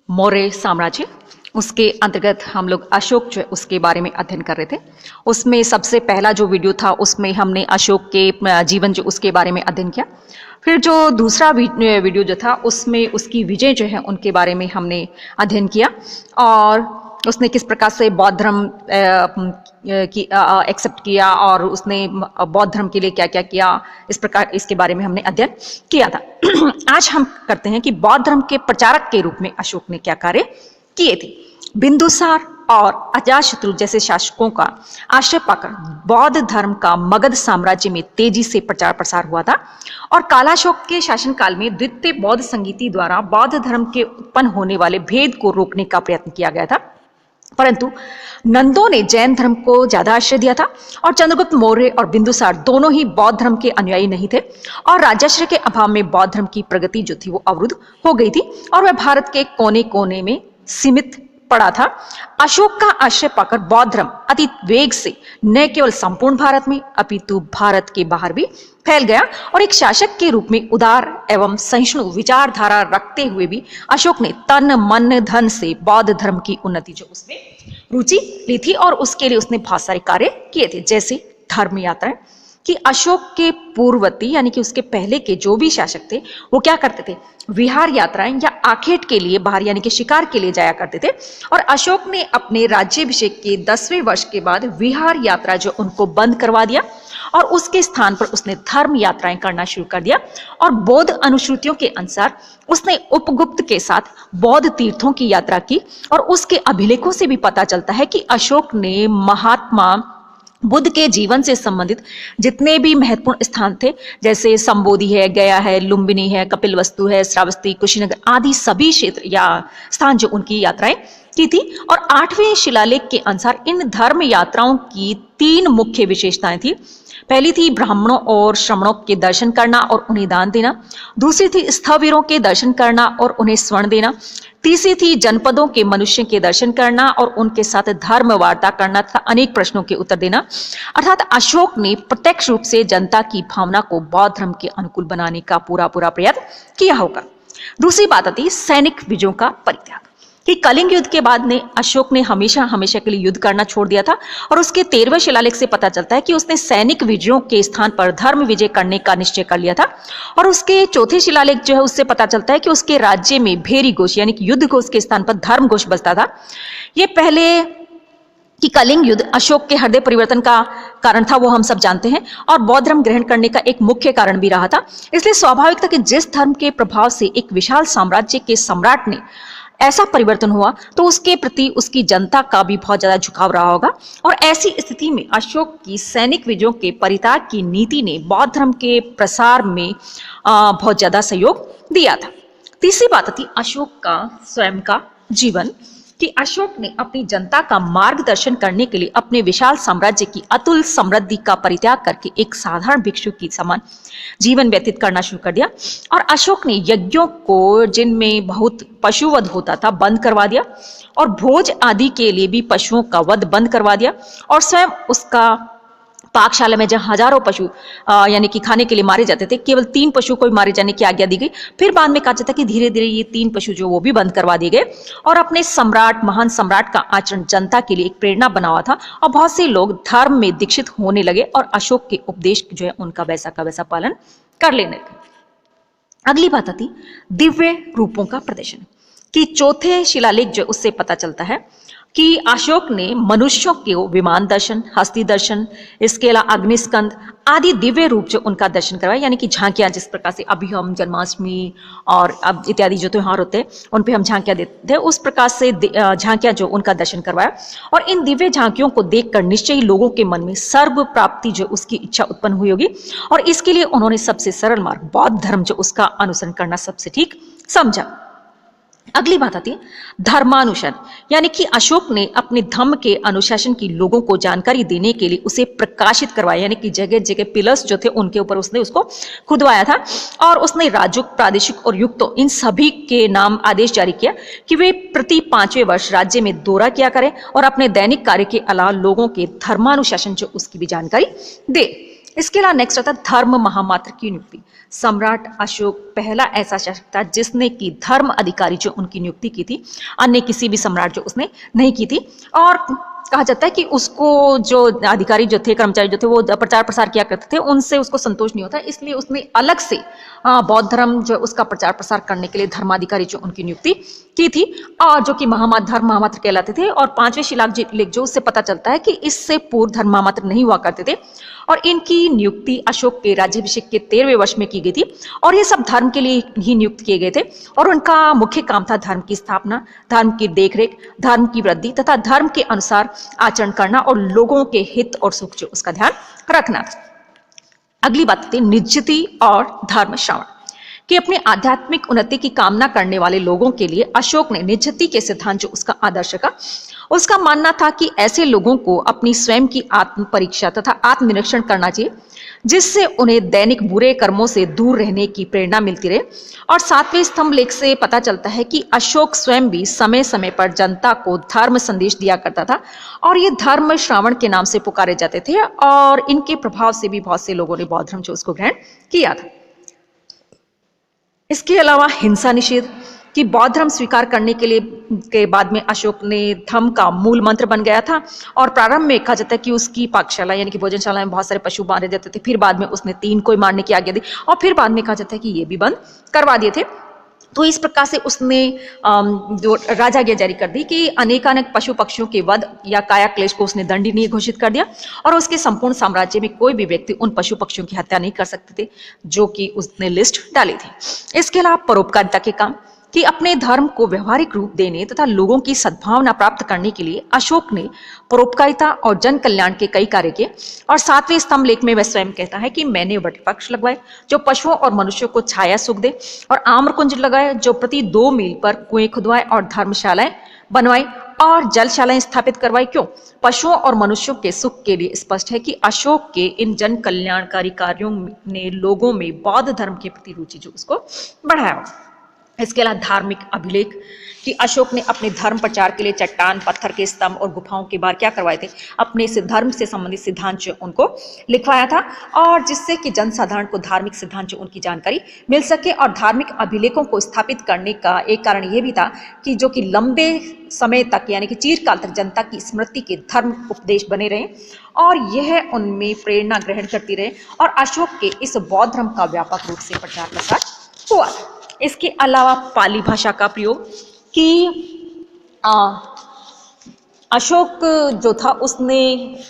मौर्य साम्राज्य, उसके अंतर्गत हम लोग अशोक जो है उसके बारे में अध्ययन कर रहे थे। उसमें सबसे पहला जो वीडियो था उसमें हमने अशोक के जीवन जो उसके बारे में अध्ययन किया। फिर जो दूसरा वीडियो जो था उसमें उसकी विजय जो है उनके बारे में हमने अध्ययन किया और उसने किस प्रकार से बौद्ध धर्म की एक्सेप्ट किया और उसने बौद्ध धर्म के लिए क्या क्या किया, इस प्रकार इसके बारे में हमने अध्ययन किया था। आज हम करते हैं कि बौद्ध धर्म के प्रचारक के रूप में अशोक ने क्या कार्य किए थे। बिंदुसार और अजातशत्रु जैसे शासकों का आश्रय पाकर बौद्ध धर्म का मगध साम्राज्य में तेजी से प्रचार प्रसार हुआ था और कालाशोक के शासनकाल में द्वितीय बौद्ध संगीति द्वारा बौद्ध धर्म के उत्पन्न होने वाले भेद को रोकने का प्रयत्न किया गया था। परंतु नंदों ने जैन धर्म को ज्यादा आश्रय दिया था और चंद्रगुप्त मौर्य और बिंदुसार दोनों ही बौद्ध धर्म के अनुयायी नहीं थे और राज्याश्रय के अभाव में बौद्ध धर्म की प्रगति जो थी वो अवरुद्ध हो गई थी और वह भारत के कोने कोने में सीमित पड़ा था। अशोक का आश्रय पाकर बौद्ध धर्म अति वेग से न केवल संपूर्ण भारत में अपितु भारत के बाहर भी फैल गया और एक शासक के रूप में उदार एवं सहिष्णु विचारधारा रखते हुए भी अशोक ने तन मन धन से बौद्ध धर्म की उन्नति जो उसमें रुचि ली थी और उसके लिए उसने बहुत सारे कार्य किए थे, जैसे धर्म यात्राएं कि अशोक के पूर्ववर्ती यानी कि उसके पहले के जो भी शासक थे वो क्या करते थे, विहार यात्राएं या आखेट के लिए बाहर यानी कि शिकार के लिए जाया करते थे और अशोक ने अपने राज्याभिषेक के 10वें वर्ष के बाद विहार यात्रा जो उनको बंद करवा दिया और उसके स्थान पर उसने धर्म यात्राएं करना शुरू कर दिया और बौद्ध अनुश्रुतियों के अनुसार उसने उपगुप्त के साथ बौद्ध तीर्थों की यात्रा की और उसके अभिलेखों से भी पता चलता है कि अशोक ने महात्मा बुद्ध के जीवन से संबंधित जितने भी महत्वपूर्ण स्थान थे, जैसे संबोधि है, गया है, लुम्बिनी है, कपिलवस्तु है, श्रावस्ती, कुशीनगर आदि सभी क्षेत्र या स्थान जो उनकी यात्राएं की थी और 8वें शिलालेख के अनुसार इन धर्म यात्राओं की 3 मुख्य विशेषताएं थी। पहली थी ब्राह्मणों और श्रमणों के दर्शन करना और उन्हें दान देना, दूसरी थी स्थवीरों के दर्शन करना और उन्हें स्वर्ण देना, तीसरी थी जनपदों के मनुष्य के दर्शन करना और उनके साथ धर्म वार्ता करना तथा अनेक प्रश्नों के उत्तर देना। अर्थात अशोक ने प्रत्यक्ष रूप से जनता की भावना को बौद्ध धर्म के अनुकूल बनाने का पूरा प्रयत्न किया होगा। दूसरी बात आती सैनिक विजयों का परित्याग कि कलिंग युद्ध के बाद ने अशोक ने हमेशा के लिए युद्ध करना छोड़ दिया था और उसके 13वें शिलालेख से पता चलता है कि उसने सैनिक विजयों के स्थान पर धर्म विजय करने का निश्चय कर लिया था और उसके 4थे शिलालेख जो है उससे पता चलता है कि उसके राज्य में भेरी घोष यानी कि युद्ध घोष के स्थान पर धर्म घोष बजता था। ये पहले कि कलिंग युद्ध अशोक के हृदय परिवर्तन का कारण था वो हम सब जानते हैं और बौद्ध धर्म ग्रहण करने का एक मुख्य कारण भी रहा था। इसलिए स्वाभाविक था कि जिस धर्म के प्रभाव से एक विशाल साम्राज्य के सम्राट ने ऐसा परिवर्तन हुआ तो उसके प्रति उसकी जनता का भी बहुत ज्यादा झुकाव रहा होगा और ऐसी स्थिति में अशोक की सैनिक विजयों के परित्याग की नीति ने बौद्ध धर्म के प्रसार में बहुत ज्यादा सहयोग दिया था। तीसरी बात थी अशोक का स्वयं का जीवन कि अशोक ने अपनी जनता का मार्गदर्शन करने के लिए अपने विशाल साम्राज्य की अतुल समृद्धि का परित्याग करके एक साधारण भिक्षु की समान जीवन व्यतीत करना शुरू कर दिया और अशोक ने यज्ञों को जिनमें बहुत पशुवध होता था बंद करवा दिया और भोज आदि के लिए भी पशुओं का वध बंद करवा दिया और स्वयं उसका पाकशाला में जहां हजारों पशु यानी कि खाने के लिए मारे जाते थे, केवल 3 पशु को मारे जाने की आज्ञा दी गई। फिर बाद में कहा जाता कि धीरे धीरे ये 3 पशु जो वो भी बंद करवा दिए गए और अपने महान सम्राट का आचरण जनता के लिए एक प्रेरणा बना हुआ था और बहुत से लोग धर्म में दीक्षित होने लगे और अशोक के उपदेश जो है उनका वैसा का वैसा पालन कर लेने लगे। अगली बात आती दिव्य रूपों का प्रदर्शन कि 4थे शिलालेख जो उससे पता चलता है कि अशोक ने मनुष्यों के विमान दर्शन, हस्ती दर्शन, इसके अलावा अग्निस्कंद आदि दिव्य रूप जो उनका दर्शन करवाया यानी कि झांकियां जिस प्रकार से अभी हम जन्माष्टमी और अब इत्यादि जो त्योहार होते हैं उन पे हम झांकियां देते हैं, उस प्रकार से झांकियां जो उनका दर्शन करवाया और इन दिव्य झांकियों को देखकर निश्चय ही लोगों के मन में सर्व प्राप्ति जो उसकी इच्छा उत्पन्न हुई होगी और इसके लिए उन्होंने सबसे सरल मार्ग बौद्ध धर्म जो उसका अनुसरण करना सबसे ठीक समझा। अगली बात आती है धर्मानुशासन यानी कि अशोक ने अपने धर्म के अनुशासन की लोगों को जानकारी देने के लिए उसे प्रकाशित करवाया यानी कि जगह जगह पिलर्स जो थे उनके ऊपर उसने उसको खुदवाया था और उसने राजुक, प्रादेशिक और युक्तों इन सभी के नाम आदेश जारी किया कि वे प्रति 5वें वर्ष राज्य में दौरा किया करें और अपने दैनिक कार्य के अलावा लोगों के धर्मानुशासन जो उसकी भी जानकारी दे। इसके अलावा नेक्स्ट आता है धर्म महामात्र की नियुक्ति। सम्राट अशोक पहला ऐसा शासक था जिसने की धर्म अधिकारी जो उनकी नियुक्ति की थी, अन्य किसी भी सम्राट जो उसने नहीं की थी। और कहा जाता है कि उसको जो अधिकारी जो थे, कर्मचारी जो थे, वो प्रचार प्रसार किया करते थे, उनसे उसको संतोष नहीं होता, इसलिए उसने अलग से बौद्ध धर्म जो उसका प्रचार प्रसार करने के लिए धर्माधिकारी जो उनकी नियुक्ति की थी, और जो कि धर्म महामात्र कहलाते थे। और 5वें शिलालेख जो उससे पता चलता है कि इससे पूर्व धर्म महामात्र नहीं हुआ करते थे, और इनकी नियुक्ति अशोक के राज्याभिषेक के 13वें वर्ष में की गई थी। और ये सब धर्म के लिए ही नियुक्त किए गए थे, और उनका मुख्य काम था धर्म की स्थापना, धर्म की देखरेख, धर्म की वृद्धि तथा धर्म के अनुसार आचरण करना और लोगों के हित और सुख जो उसका ध्यान रखना। अगली बात थी निजति और धर्म श्रवण कि अपने आध्यात्मिक उन्नति की कामना करने वाले लोगों के लिए अशोक ने निजति के सिद्धांत जो उसका आदर्श का, उसका मानना था कि ऐसे लोगों को अपनी स्वयं की आत्म परीक्षा तथा आत्मनिरीक्षण करना चाहिए, जिससे उन्हें दैनिक बुरे कर्मों से दूर रहने की प्रेरणा मिलती रहे। और 7वें स्तंभ लेख से पता चलता है कि अशोक स्वयं भी समय समय पर जनता को धर्म संदेश दिया करता था, और ये धर्म श्रावण के नाम से पुकारे जाते थे, और इनके प्रभाव से भी बहुत से लोगों ने बौद्ध धर्म जो उसको ग्रहण किया था। इसके अलावा हिंसा निषेध कि बौद्ध धर्म स्वीकार करने के बाद में अशोक ने धर्म का मूल मंत्र बन गया था। और प्रारंभ में कहा जाता है कि उसकी पाकशाला यानी कि भोजनशाला में बहुत सारे पशु मारे जाते थे, फिर बाद में उसने 3 को मारने की आज्ञा दी, और फिर बाद में कहा जाता है कि ये भी बंद करवा दिए थे। तो इस प्रकार से उसने जो राजाज्ञा जारी कर दी कि अनेकानेक पशु पक्षियों के वध या काया क्लेश को उसने दंडनीय घोषित कर दिया, और उसके संपूर्ण साम्राज्य में कोई भी व्यक्ति उन पशु पक्षियों की हत्या नहीं कर सकते थे जो कि उसने लिस्ट डाली थी। इसके अलावा परोपकारिता के काम कि अपने धर्म को व्यवहारिक रूप देने तथा लोगों की सद्भावना प्राप्त करने के लिए अशोक ने परोपकारिता और जन कल्याण के कई कार्य किए। और 7वें स्तंभ लेख में वह स्वयं कहता है कि मैंने वटवृक्ष लगवाए जो पशुओं और मनुष्यों को छाया सुख दे, और आम्रकुंज लगाए जो प्रति 2 मील पर कुएं खुदवाए और धर्मशालाएं बनवाई और जलशालाएं स्थापित करवाई। क्यों? पशुओं और मनुष्यों के सुख के लिए। स्पष्ट है कि अशोक के इन जन कल्याणकारी कार्यों ने लोगों में बौद्ध धर्म के प्रति रुचि जो उसको बढ़ाया। इसके अलावा धार्मिक अभिलेख कि अशोक ने अपने धर्म प्रचार के लिए चट्टान, पत्थर के स्तंभ और गुफाओं के बाहर क्या करवाए थे, अपने से धर्म से संबंधित सिद्धांत जो उनको लिखवाया था, और जिससे कि जनसाधारण को धार्मिक सिद्धांत जो उनकी जानकारी मिल सके। और धार्मिक अभिलेखों को स्थापित करने का एक कारण यह भी था कि जो कि लंबे समय तक यानी कि चिरकाल तक जनता की स्मृति के धर्म उपदेश बने रहे, और यह उनमें प्रेरणा ग्रहण करती रहे, और अशोक के इस बौद्ध धर्म का व्यापक रूप से प्रचार प्रसार हुआ। इसके अलावा पाली भाषा का प्रयोग कि अशोक जो था उसने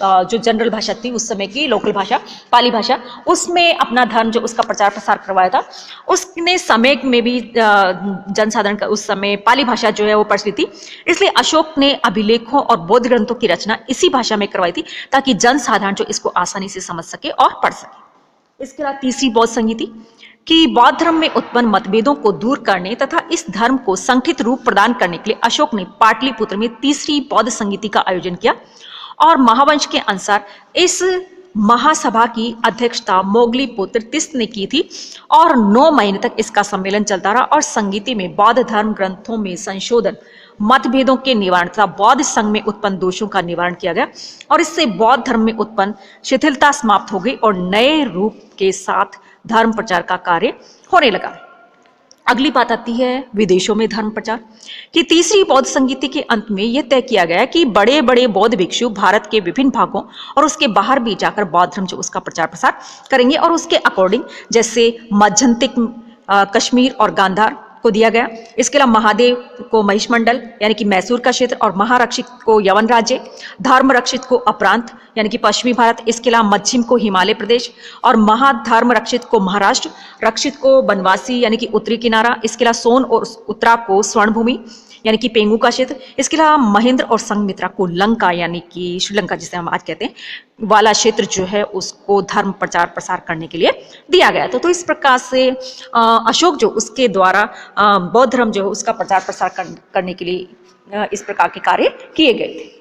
जो जनरल भाषा थी उस समय की लोकल भाषा पाली भाषा, उसमें अपना धर्म जो उसका प्रचार प्रसार करवाया था। उसने समय में भी जनसाधारण का उस समय पाली भाषा जो है वो प्रचलित थी, इसलिए अशोक ने अभिलेखों और बौद्ध ग्रंथों की रचना इसी भाषा में करवाई थी ताकि जनसाधारण जो इसको आसानी से समझ सके और पढ़ सके। इसके अलावा तीसरी बौद्ध संगीति कि बौद्ध धर्म में उत्पन्न मतभेदों को दूर करने तथा इस धर्म को संगठित रूप प्रदान करने के लिए अशोक ने पाटलिपुत्र में तीसरी बौद्ध संगीति का आयोजन किया, और महावंश के अनुसार इस महासभा की अध्यक्षता मोगली पुत्र तिस्त ने की थी, और 9 महीने तक इसका सम्मेलन चलता रहा, और संगीति में बौद्ध धर्म ग्रंथों में संशोधन, मतभेदों के निवारण तथा बौद्ध संघ में उत्पन्न दोषों का निवारण किया गया, और इससे बौद्ध धर्म में उत्पन्न शिथिलता समाप्त हो गई और नए रूप के साथ धर्म प्रचार का कार्य होने लगा। अगली बात आती है विदेशों में धर्म प्रचार कि तीसरी बौद्ध संगीति के अंत में यह तय किया गया कि बड़े बड़े बौद्ध भिक्षु भारत के विभिन्न भागों और उसके बाहर भी जाकर बौद्ध धर्म जो उसका प्रचार प्रसार करेंगे, और उसके अकॉर्डिंग जैसे मध्यंतिक कश्मीर और गांधार को दिया गया। इसके अलावा महादेव को महिषमंडल यानी कि मैसूर का क्षेत्र, और महारक्षित को यवन राज्य, धर्म रक्षित को अपरांत यानी कि पश्चिमी भारत, इसके अलावा मच्छिम को हिमालय प्रदेश, और महाधर्म रक्षित को महाराष्ट्र, रक्षित को बनवासी यानी कि उत्तरी किनारा, इसके अलावा सोन और उत्तरा को स्वर्ण भूमि यानी कि पेंगू का क्षेत्र, इसके अलावा महेंद्र और संघमित्रा को लंका यानी कि श्रीलंका जिसे हम आज कहते हैं वाला क्षेत्र जो है उसको धर्म प्रचार प्रसार करने के लिए दिया गया था। तो इस प्रकार से अशोक जो उसके द्वारा बौद्ध धर्म जो है उसका प्रचार प्रसार करने के लिए इस प्रकार के कार्य किए गए थे।